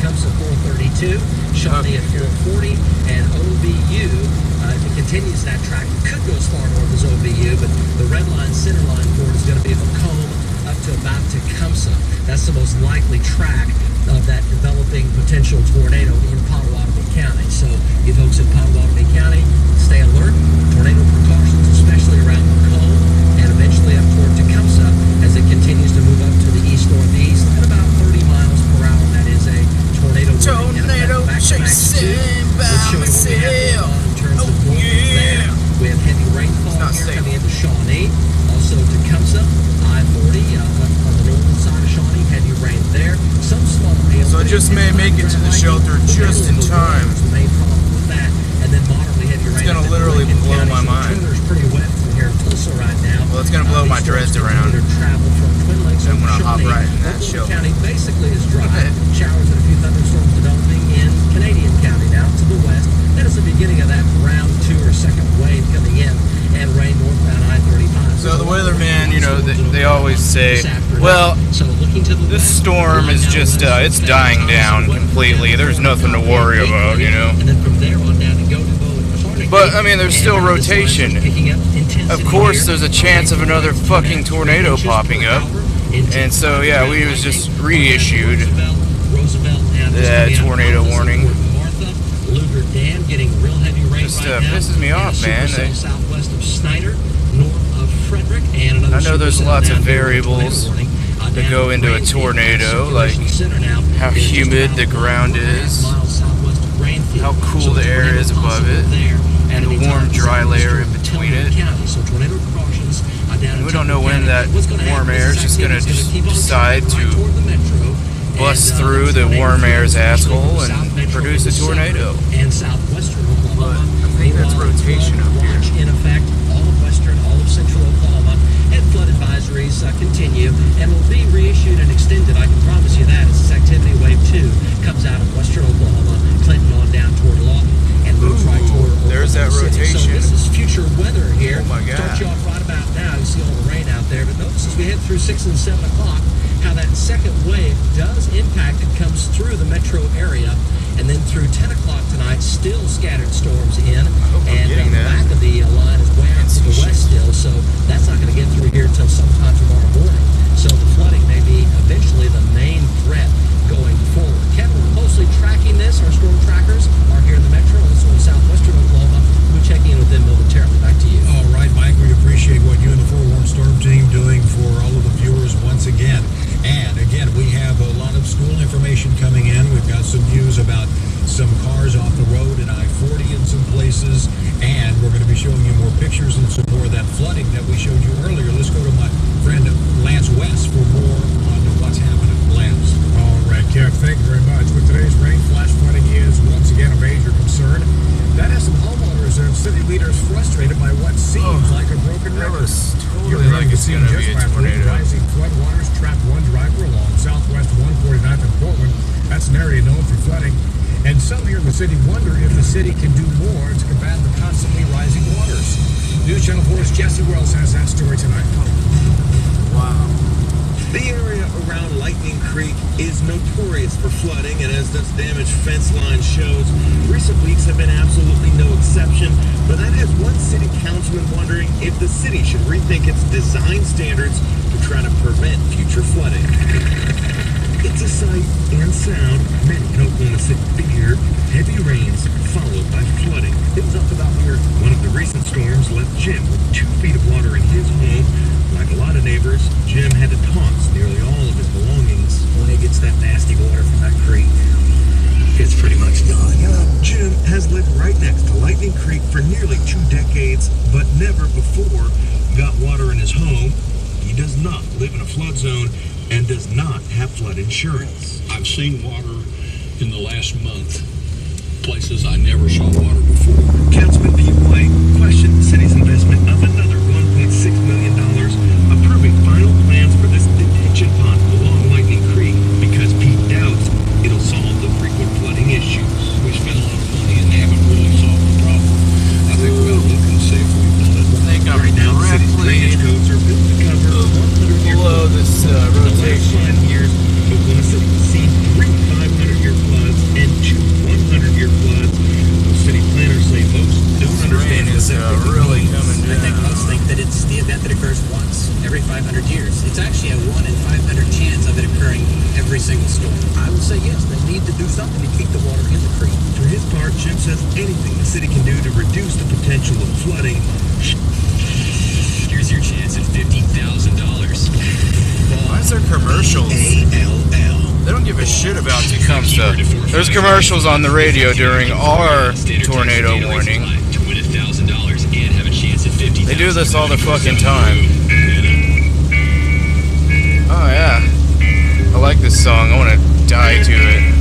Tecumseh 432, Shawnee at 440, and OBU, if it continues that track, it could go as far north as OBU, but the red line, center line for it is going to be Macomb up to about Tecumseh. That's the most likely track of that developing potential tornado in Potawatomi County. So you folks in Potawatomi County, stay alert. Tornado precautions, especially around Macomb, and eventually up toward Tecumseh as it continues to move up to the east-northeast at about 30 miles per hour. That is a tornado warning. Tornado chasing by myself. Oh yeah. We have heavy rainfall here coming into Shawnee. Also Tecumseh, I-40 on the northern side of Shawnee, heavy rain there. Some small hail. So I just may make it to the shelter just in time. The main problem with that, and then moderately heavy rain. It's gonna literally blow my mind. The pretty wet from here in Tulsa right now. Well, it's gonna blow my dreads around. Travel from Twin Lakes I'm gonna hop Shawnee. right in that shelter. County basically is dry. Showers and a few thunderstorms developing in Canadian County now to the west. That is the beginning of that round 2 or second wave coming in, and rain northbound I-35. So the weatherman, you know, they always say, well, this storm is just, it's dying down completely. There's nothing to worry about, you know. But, I mean, there's still rotation. Of course, there's a chance of another fucking tornado popping up. And so, yeah, we was just reissued the tornado warning. Just pisses me off, man. I know there's lots of variables that go into a tornado, like how humid the ground is, how cool the air is above it, and the warm, dry layer in between it. And we don't know when that warm air is just going to decide to bust through the warm air's asshole and produce a tornado. But I think that's rotation up here. In effect, all of western, all of central Oklahoma, and flood advisories continue and will be reissued and extended. I can promise you that as this activity wave 2 comes out of western Oklahoma, Clinton on down toward Lawton, and moves right toward Oklahoma there's that City. rotation. So this is future weather here. Oh my God. Start you off right about now. You see all the rain out there, but notice as we head through 6 and 7 o'clock how that second wave does impact. It comes through the metro area. And then through 10 o'clock tonight, still scattered storms in. And the back of the line is way out to the west still, so that's not going to get through here until sometime tomorrow morning. So the flooding may be eventually the main threat going forward. Kevin, we're closely tracking this. Our storm trackers are here in the metro, also in southwestern Oklahoma. We'll check in with them momentarily. Back to you. All right, Mike, we appreciate what you and the Forewarned Storm team doing for all of the viewers once again. And again, we have a lot of school information coming in. We've got some news about some cars off the road in I-40 in some places, and we're going to be showing you more pictures and some more of that flooding that we showed you earlier. Let's go to my friend Lance West for more on what's happening. Lance. All right, Kev, thank you very much. With today's rain, flash flooding is once again a major concern. That has some homeowners and city leaders frustrated by what seems like a broken river. Totally like it's going to be a tornado. Rising floodwaters trapped one driver along Southwest 149th and Portland. That's an area known for flooding. And some here in the city wonder if the city can do more to combat the constantly rising waters. News Channel 4's Jesse Wells has that story tonight. Wow. The area around Lightning Creek is notorious for flooding, and as this damaged fence line shows, recent weeks have been absolutely no exception. But that has one city councilman wondering if the city should rethink its design standards to try to prevent future flooding. It's a sight and sound many in Oklahoma City fear: heavy rains followed by flooding. It was up about where one of the recent storms left Jim with 2 feet of water in his home. Like a lot of neighbors, Jim had to toss nearly all of his belongings when he gets that nasty water from that creek. It's pretty much done. Jim has lived right next to Lightning Creek for nearly 2 decades, but never before got water in his home. He does not live in a flood zone and does not have flood insurance. I've seen water in the last month, places I never saw water before. Councilman Pete White questioned the city's investment of another $1.6 million, approving final plans for this detention pond along Lightning Creek because Pete doubts it'll solve the frequent flooding issues. We spent a lot of money and they haven't really solved the problem. I think we ought to look and see if we've done it. I think I'm Right now, the city's drainage directly codes are built to cover 100-year below this rotation. years. Oklahoma City has seen 3 500-year floods do something to keep the water in the creek. For his part, Jim says anything the city can do to reduce the potential of flooding. Here's your chance at $50,000. Why is there commercials? ALL. They don't give a shit about Tecumseh. There's commercials on the radio during our tornado warning. To win $1,000 and have a chance at $50,000. They do this all the fucking time. Oh yeah. I like this song. I want to die to it.